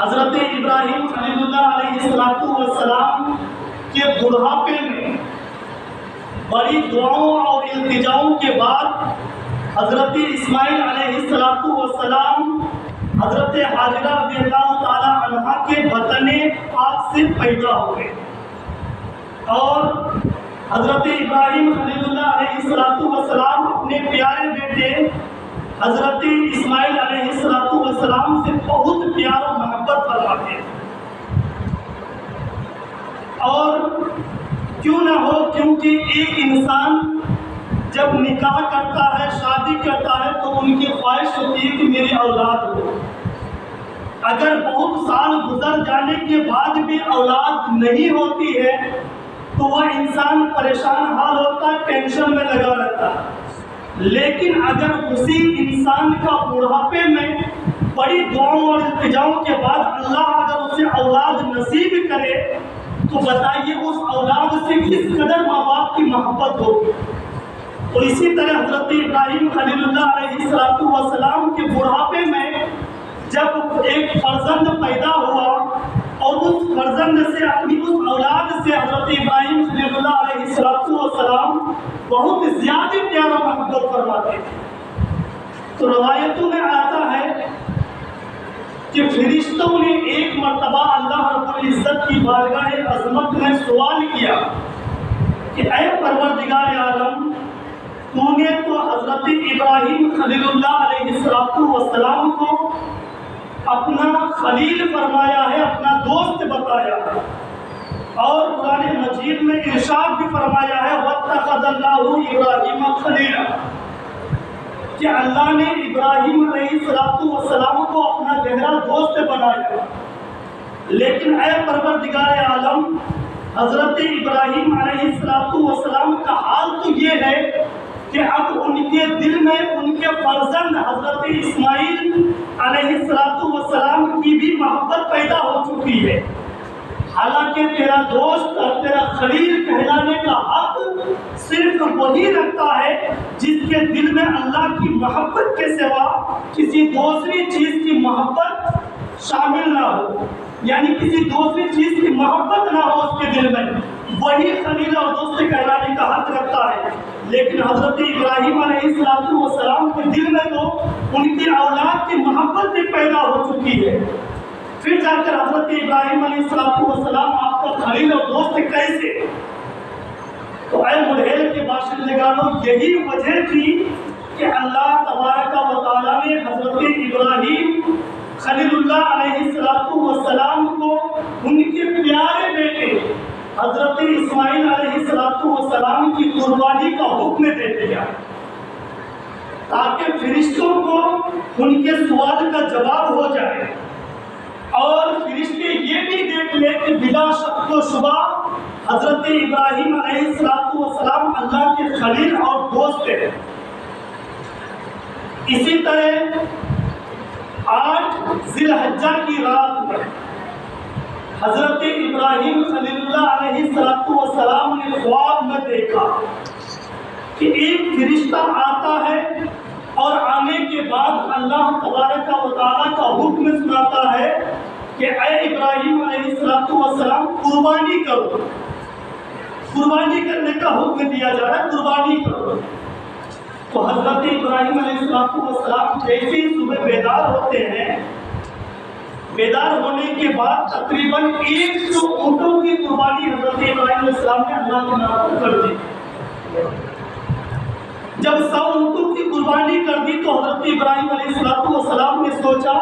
حضرت ابراہیم خلیل اللہ علیہ السلام کے بڑھاپے میں بڑی دعاؤں اور التجاؤں کے بعد حضرت اسماعیل علیہ السلام حضرت حاجرہ رضی اللہ تعالی عنہا کے بطن پاک سے پیدا ہوئے، اور حضرت ابراہیم خلیل اللہ علیہ السلام اپنے پیارے بیٹے حضرت اسماعیل علیہ السلام سے بہت پیار و محبت فرماتے ہیں۔ اور کیوں نہ ہو، کیونکہ ایک انسان جب نکاح کرتا ہے، شادی کرتا ہے، تو ان کی خواہش ہوتی ہے کہ میری اولاد ہو۔ اگر بہت سال گزر جانے کے بعد بھی اولاد نہیں ہوتی ہے تو وہ انسان پریشان حال ہوتا ہے، ٹینشن میں لگا رہتا ہے۔ لیکن اگر اسی انسان کا بڑھاپے میں بڑی دعاؤں اور التجاؤں کے بعد اللہ اگر اسے اولاد نصیب کرے تو بتائیے اس اولاد سے کس قدر ماں باپ کی محبت ہوگی۔ تو اسی طرح حضرت ابراہیم خلیل اللہ علیہ السلام کے بڑھاپے میں جب ایک فرزند پیدا ہوا اور اس فرزند سے اپنی اس اولاد سے حضرت ابراہیم خلیل اللہ علیہ السلام بہت زیادہ پیار و محبت فرماتے تھے۔ تو روایتوں میں آتا ہے کہ فرشتوں نے ایک مرتبہ اللہ رب العزت کی بارگاہ عظمت میں سوال کیا کہ اے پروردگار عالم، تو نے تو حضرت ابراہیم خلیل اللہ علیہ السلام کو اپنا خلیل فرمایا ہے، اپنا دوست بتایا ہے، اور قرآن مجید میں ارشاد بھی فرمایا ہے وَاتَّخَذَ اللَّهُ إِبْرَاهِيمَ خَلِيلًا، کہ اللہ نے ابراہیم علیہ السلام کو اپنا گہرا دوست بنایا۔ لیکن اے پروردگار عالم، حضرت ابراہیم علیہ السلام کا حال تو یہ ہے کہ اب ان کے دل میں ان کے فرزند حضرت اسماعیل علیہ السلام کی بھی محبت پیدا ہو چکی ہے۔ حالانکہ تیرا دوست اور تیرا خلیل کہلانے کا حق صرف وہی رکھتا ہے جس کے دل میں اللہ کی محبت کے سوا کسی دوسری چیز کی محبت شامل نہ ہو، یعنی کسی دوسری چیز کی محبت نہ ہو اس کے دل میں، وہی خلیل اور دوست کہلانے کا حق رکھتا ہے۔ لیکن حضرت ابراہیم علیہ السلام کے دل میں تو ان کی اولاد کی محبت بھی پیدا ہو چکی ہے، پھر جا کر حضرت ابراہیم علیہ السلام آپ کا خلیل اور دوست کیسے؟ تو اے ملحل کے باشندگانوں، یہی وجہ تھی کہ اللہ تبارک و تعالیٰ نے حضرت ابراہیم خلیل اللہ علیہ السلام کو ان کے پیارے بیٹے حضرت اسماعیل علیہ السلام کی قربانی کا حکم دے دیا تاکہ فرشتوں کو ان کے سوال کا جواب ہو جائے، اور فرشتے یہ بھی دیکھ لے کہ بلا شک و شبہ حضرت ابراہیم علیہ السلام اللہ کے خلیل اور دوست ہیں۔ اسی طرح 8 ذی الحجہ کی رات میں حضرت ابراہیم خلیل اللہ علیہ السلام نے خواب میں دیکھا کہ ایک فرشتہ آتا ہے اور آنے کے بعد اللہ تبارک و تعالیٰ کا حکم سناتا ہے کہ اے ابراہیم علیہ السلام قربانی کرو، قربانی کرنے کا حکم دیا جا رہا ہے، قربانی کرو۔ تو حضرت ابراہیم علیہ السلام جیسے ہی صبح بیدار ہوتے ہیں، بیدار ہونے کے بعد تقریباً 100 اونٹوں کی قربانی حضرت ابراہیم علیہ السلام نے اللہ کے نام کر دی۔ جب 100 اونٹوں کی قربانی کر دی تو حضرت ابراہیم علیہ السلام نے سوچا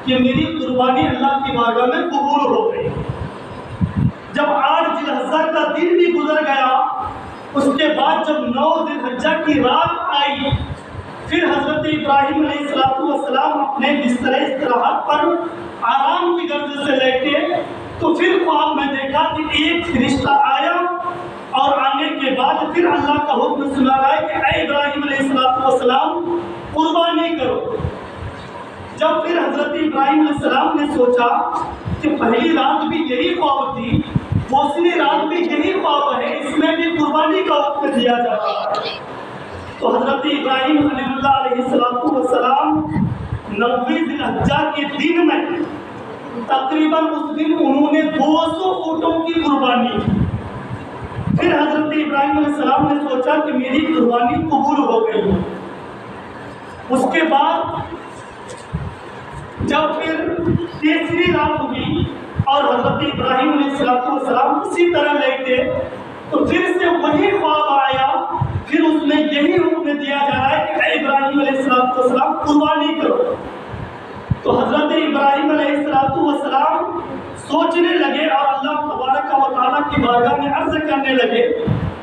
کہ میری قربانی اللہ کی بارگاہ میں قبول ہو گئی۔ جب 8 ذی الحجہ کا دن بھی گزر گیا، اس کے بعد جب 9 ذی الحجہ کی رات آئی، پھر حضرت ابراہیم علیہ السلام اپنے بستر استراحت پر آرام کی غرض سے لیٹے تو پھر خواب میں دیکھا کہ ایک فرشتہ آیا، اور آنے کے بعد پھر اللہ کا حکم سنا رہا ہے کہ اے ابراہیم علیہ السلام قربانی کرو۔ جب پھر حضرت ابراہیم علیہ السلام نے سوچا کہ پہلی رات بھی یہی خواب تھی، دوسری رات بھی یہی خواب ہے، اس میں بھی قربانی کا حکم دیا جاتا ہے، تو حضرت ابراہیم خلیل اللہ علیہ السلام 9 ذی الحجہ کے دن میں تقریباً اس دن انہوں نے 200 اونٹوں کی قربانی کی۔ پھر حضرت ابراہیم علیہ السلام نے سوچا کہ میری قربانی قبول ہو گئی ہے۔ اس کے بعد جب پھر تیسری رات ہوئی اور حضرت ابراہیم علیہ السلام اسی طرح لیٹے تو پھر سے وہی خواب آیا۔ پھر اس میں یہی حکم دیا جا رہا ہے کہ اے ابراہیم علیہ السلام قربانی کرو۔ تو حضرت ابراہیم علیہ السلام سوچنے لگے اور اللہ تبارک و تعالیٰ کی بارگاہ میں عرض کرنے لگے،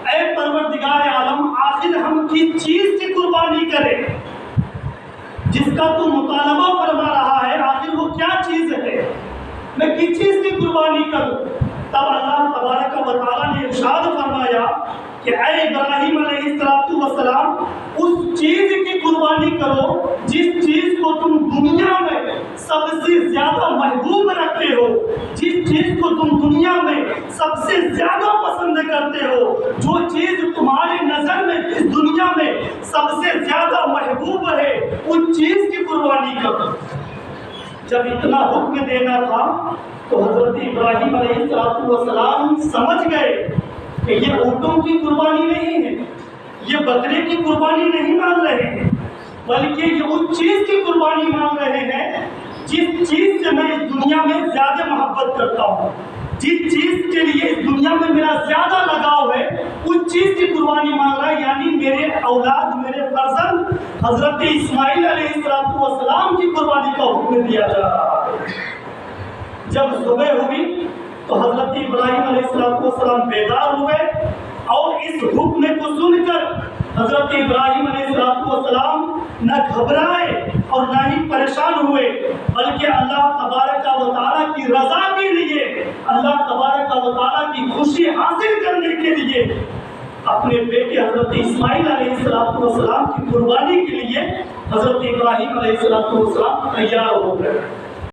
اے پروردگار عالم، آخر ہم کس چیز کی قربانی کریں جس کا تو مطالبہ فرما رہا ہے؟ آخر وہ کیا چیز ہے؟ میں کس چیز کی قربانی کروں؟ تب اللہ تبارک و تعالیٰ نے ارشاد فرمایا کہ اے ابراہیم علیہ السلام، اس چیز کی قربانی کرو جس چیز کو تم دنیا میں سب سے زیادہ محبوب رکھتے ہو، جس چیز کو تم دنیا میں سب سے زیادہ پسند کرتے ہو، جو چیز تمہاری نظر میں اس دنیا میں سب سے زیادہ محبوب ہے، اس چیز کی قربانی کرو۔ جب اتنا حکم دینا تھا تو حضرت ابراہیم علیہ السلام سمجھ گئے کہ یہ اونٹوں کی قربانی نہیں ہے، یہ بکرے کی قربانی نہیں مانگ رہے ہیں، بلکہ یہ اس چیز کی قربانی مانگ رہے ہیں جس چیز سے میں اس دنیا میں زیادہ محبت کرتا ہوں، جس چیز کے لیے اس دنیا میں میرا زیادہ لگاؤ ہے، اس چیز کی قربانی مانگ رہا ہے، یعنی میرے اولاد، میرے فرزند حضرت اسماعیل علیہ السلام کی قربانی کا حکم دیا جا رہا ہے۔ جب صبح ہوئی تو حضرت ابراہیم علیہ السلام بیدار ہوئے اور اس حکم کو سن کر حضرت ابراہیم علیہ السلام نہ گھبرائے اور نہ ہی پریشان ہوئے، بلکہ اللہ تبارک و تعالیٰ کی رضا کے لیے، اللہ تبارک و تعالیٰ کی خوشی حاصل کرنے کے لیے اپنے بیٹے حضرت اسماعیل علیہ السلام کی قربانی کے لیے حضرت ابراہیم علیہ السلام تیار ہو گئے۔